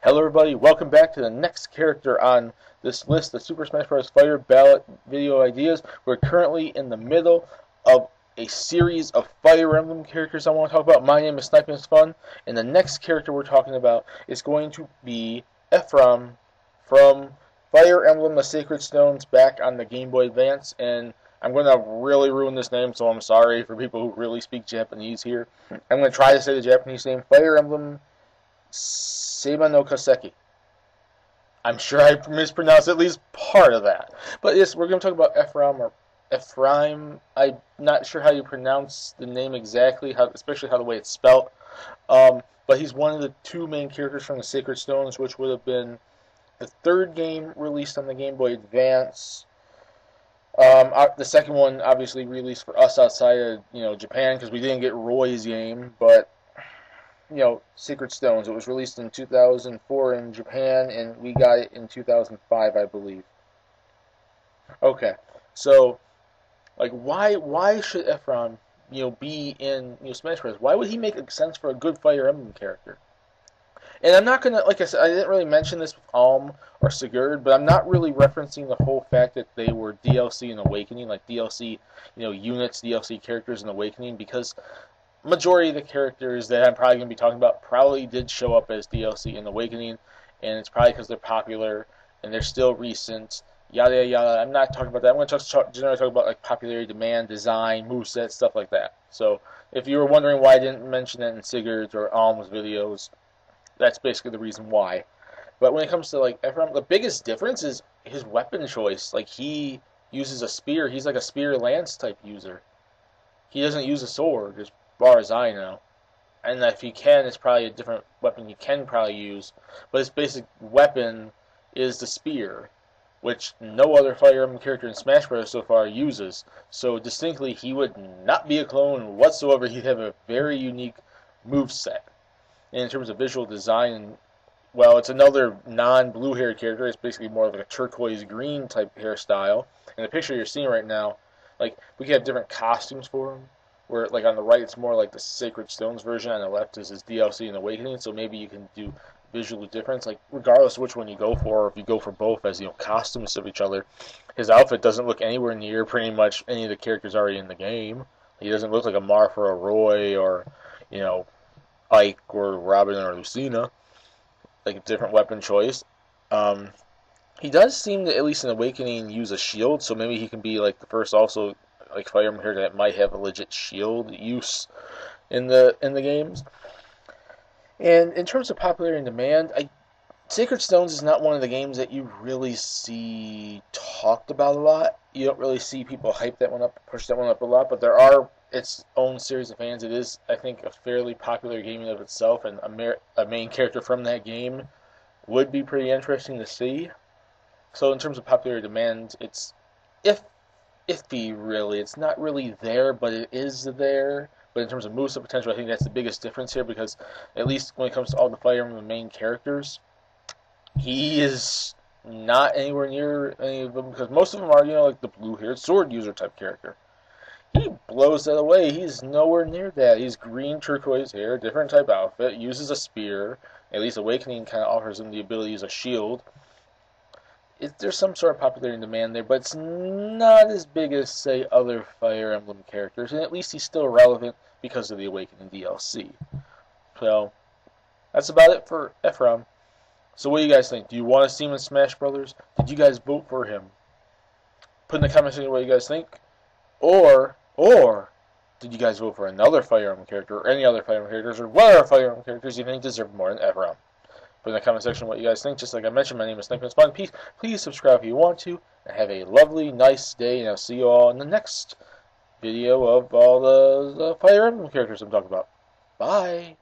Hello everybody, welcome back to the next character on this list of Super Smash Bros. Fire Ballot video ideas. We're currently in the middle of a series of Fire Emblem characters I want to talk about. My name is Sniping Fun, and the next character we're talking about is going to be Ephraim from Fire Emblem The Sacred Stones back on the Game Boy Advance. And I'm going to really ruin this name, so I'm sorry for people who really speak Japanese here. I'm going to try to say the Japanese name, Fire Emblem Seima no Koseki. I'm sure I mispronounced at least part of that. But yes, we're going to talk about Ephraim or Ephraim. I'm not sure how you pronounce the name exactly, especially how the way it's spelled. But he's one of the two main characters from the Sacred Stones, which would have been the third game released on the Game Boy Advance. The second one obviously released for us outside of Japan because we didn't get Roy's game, but Sacred Stones. It was released in 2004 in Japan, and we got it in 2005, I believe. Okay, so why should Ephraim be in Smash Bros? Why would he make sense for a good Fire Emblem character? And I'm not gonna, like I said, I didn't really mention this with Alm or Sigurd, but I'm not really referencing the whole fact that they were DLC in Awakening, like DLC, units, DLC characters in Awakening, because majority of the characters that I'm probably going to be talking about probably did show up as DLC in Awakening, and it's probably because they're popular and they're still recent, yada yada. I'm not talking about that. I'm going to generally talk about like popularity, demand, design, moveset, stuff like that. So if you were wondering why I didn't mention it in Sigurd's or Alm's videos, that's basically the reason why. But when it comes to like Ephraim, the biggest difference is his weapon choice. Like, he uses a spear. He's like a spear lance type user. He doesn't use a sword, as far as I know. And if he can, it's probably a different weapon he can probably use. But his basic weapon is the spear, which no other Fire Emblem character in Smash Bros. So far uses. So distinctly, he would not be a clone whatsoever. He'd have a very unique moveset. And in terms of visual design, well, it's another non-blue haired character. It's basically more of like a turquoise green type hairstyle. And the picture you're seeing right now, like, we can have different costumes for him. Where, like, on the right, it's more like the Sacred Stones version. On the left is his DLC and Awakening. So maybe you can do visual difference. Like, regardless of which one you go for, or if you go for both as, costumes of each other, his outfit doesn't look anywhere near pretty much any of the characters already in the game. He doesn't look like a Marth or a Roy or, Ike or Robin or Lucina. Like, a different weapon choice. He does seem to, at least in Awakening, use a shield. So maybe he can be, like, the first also like Fire Emblem here that might have a legit shield use in the games. And in terms of popularity and demand, Sacred Stones is not one of the games that you really see talked about a lot. You don't really see people hype that one up, push that one up a lot, but there are its own series of fans. It is, I think, a fairly popular game in of itself, and a main character from that game would be pretty interesting to see. So in terms of popularity demand, it's iffy, really. It's not really there, but it is there. But in terms of moveset potential, I think that's the biggest difference here, because at least when it comes to all the Fire Emblem main characters, he is not anywhere near any of them, because most of them are, like the blue-haired sword user type character. He blows that away. He's nowhere near that. He's green turquoise hair, different type outfit, uses a spear. At least Awakening kind of offers him the ability to use a shield. There's some sort of popularity and demand there, but it's not as big as, say, other Fire Emblem characters, and at least he's still relevant because of the Awakening DLC. So, that's about it for Ephraim. So what do you guys think? Do you want to see him in Smash Brothers? Did you guys vote for him? Put in the comments what you guys think. Or, did you guys vote for another Fire Emblem character, or any other Fire Emblem characters, or what other Fire Emblem characters you think deserve more than Ephraim? Put in the comment section what you guys think. Just like I mentioned, my name is Sniping Fun. Please subscribe if you want to. And have a lovely, nice day. And I'll see you all in the next video of all the Fire Emblem characters I'm talking about. Bye.